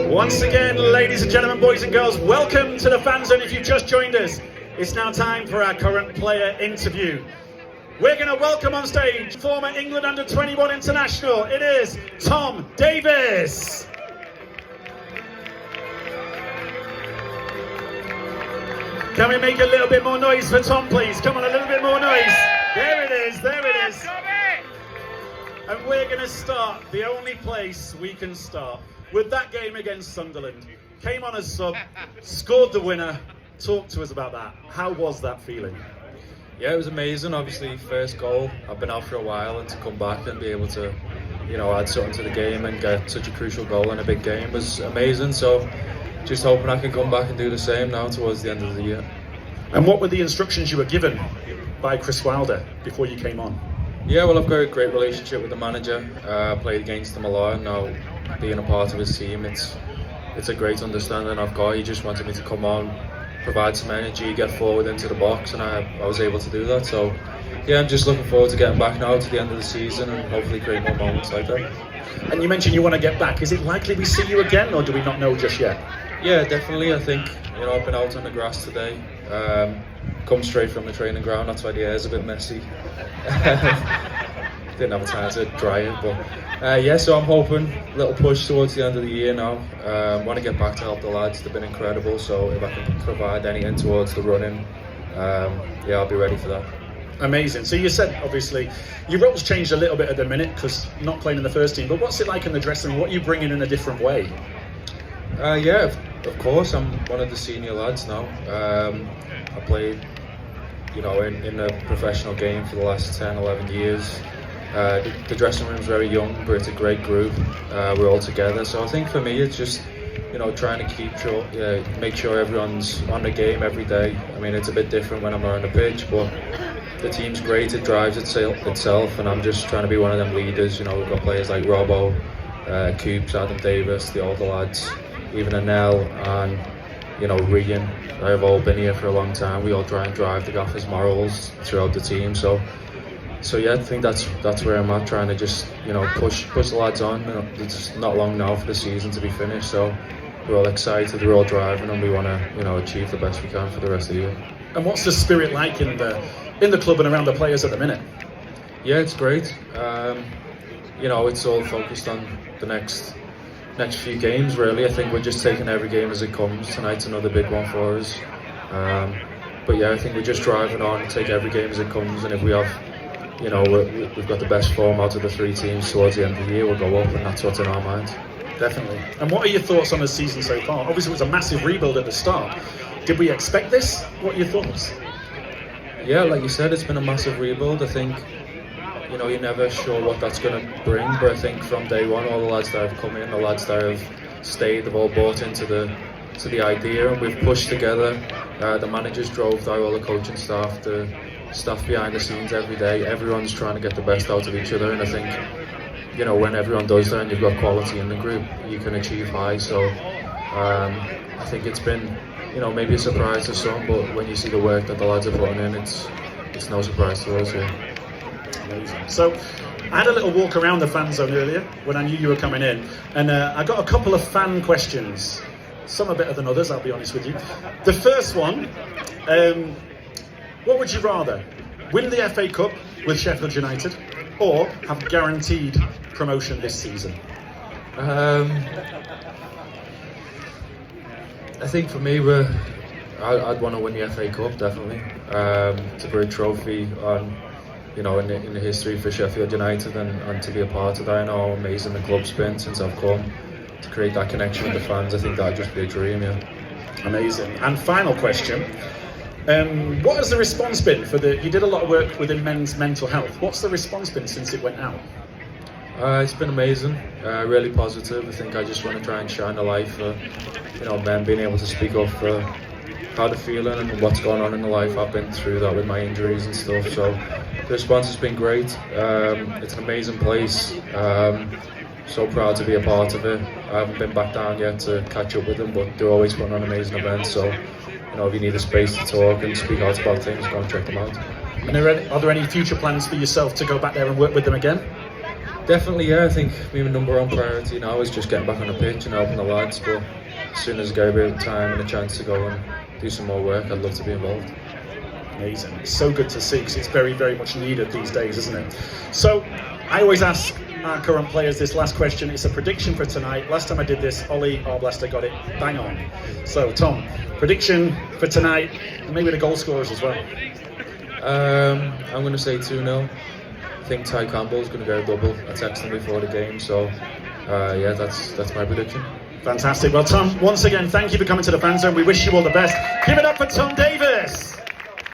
Once again, ladies and gentlemen, boys and girls, welcome to the Fanzone. If you've just joined us, it's now time for our current player interview. We're going to welcome on stage former England under-21 international. It is Tom Davies. Can we make a little bit more noise for Tom, please? Come on, a little bit more noise. There it is, there it is. And we're going to start the only place we can start with that game against Sunderland. Came on as sub, scored the winner. Talk to us about that. How was that feeling? Yeah, it was amazing. Obviously, first goal. I've been out for a while, and to come back and be able to, add something to the game and get such a crucial goal in a big game was amazing. So, just hoping I can come back and do the same now towards the end of the year. And what were the instructions you were given by Chris Wilder before you came on? Yeah, well, I've got a great relationship with the manager. I played against him a lot, and now being a part of his team, it's a great understanding I've got. He just wanted me to come on, provide some energy, get forward into the box, and I was able to do that. So yeah, I'm just looking forward to getting back now to the end of the season and hopefully create more moments like that. And you mentioned you want to get back. Is it likely we see you again, or do we not know just yet? Yeah, definitely. I think I've been out on the grass today, come straight from the training ground. That's why the air's a bit messy. Didn't have time to dry it, but yeah, so I'm hoping a little push towards the end of the year now. Want to get back to help the lads. They've been incredible, so if I can provide anything towards the running, yeah, I'll be ready for that. Amazing. So you said, obviously, your role's changed a little bit at the minute because not playing in the first team, but what's it like in the dressing room? What are you bringing in a different way? Yeah, of course, I'm one of the senior lads now. I played, in a professional game for the last 10, 11 years. The dressing room's very young, but it's a great group. We're all together, so I think for me it's just trying to make sure everyone's on the game every day. I mean, it's a bit different when I'm on the pitch, but the team's great. It drives itself, and I'm just trying to be one of them leaders. We've got players like Robbo, Coops, Adam Davies, the older lads, even Anel and Regan. They've all been here for a long time. We all try and drive the gaffer's morals throughout the team. So yeah, I think that's where I'm at, trying to just push the lads on. It's not long now for the season to be finished, so we're all excited, we're all driving, and we want to achieve the best we can for the rest of the year. And what's the spirit like in the club and around the players at the minute? Yeah, it's great. It's all focused on the next few games really. I think we're just taking every game as it comes. Tonight's another big one for us. But yeah, I think we're just driving on, take every game as it comes, and if we have we've got the best form out of the three teams towards the end of the year, we'll go up, and that's what's in our minds. Definitely. And what are your thoughts on the season so far? Obviously it was a massive rebuild at the start. Did we expect this? What are your thoughts? Yeah, like you said, it's been a massive rebuild. I think you're never sure what that's going to bring, but I think from day one, all the lads that have come in, the lads that have stayed, they've all bought into the idea, and we've pushed together. The managers drove there, all the coaching staff, the stuff behind the scenes every day. Everyone's trying to get the best out of each other, and I think when everyone does that and you've got quality in the group, you can achieve high. So I think it's been maybe a surprise to some, but when you see the work that the lads are putting in, it's no surprise to us here. Amazing. So I had a little walk around the fan zone earlier when I knew you were coming in, and I got a couple of fan questions. Some are better than others, I'll be honest with you. The first one, what would you rather? Win the FA Cup with Sheffield United or have guaranteed promotion this season? I think for me, I'd want to win the FA Cup, definitely. It's a great trophy in the history for Sheffield United, and to be a part of that. I know how amazing the club's been since I've come. To create that connection with the fans, I think that'd just be a dream, yeah. Amazing. And final question. What has the response been you did a lot of work within men's mental health. What's the response been since it went out? It's been amazing, really positive. I think I just want to try and shine a light for, men being able to speak up for how they're feeling and what's going on in the life. I've been through that with my injuries and stuff, so the response has been great. It's an amazing place. So proud to be a part of it. I haven't been back down yet to catch up with them, but they're always putting on amazing events, so if you need a space to talk and speak out about things, go and check them out. And are there any future plans for yourself to go back there and work with them again? Definitely, yeah. I think my number one priority now is just getting back on the pitch and helping the lads. But as soon as I get a bit of time and a chance to go and do some more work, I'd love to be involved. Amazing. It's so good to see because it's very, very much needed these days, isn't it? So I always ask our current players this last question. It's a prediction for tonight. Last time I did this, Ollie Arblaster got it bang on. So Tom, prediction for tonight, and maybe the goal scorers as well. I'm going to say 2-0. I think Ty Campbell's going to get a double. I texted him before the game, so yeah, that's my prediction. Fantastic. Well, Tom, once again, thank you for coming to the Fanzone. We wish you all the best. Give it up for Tom Davies.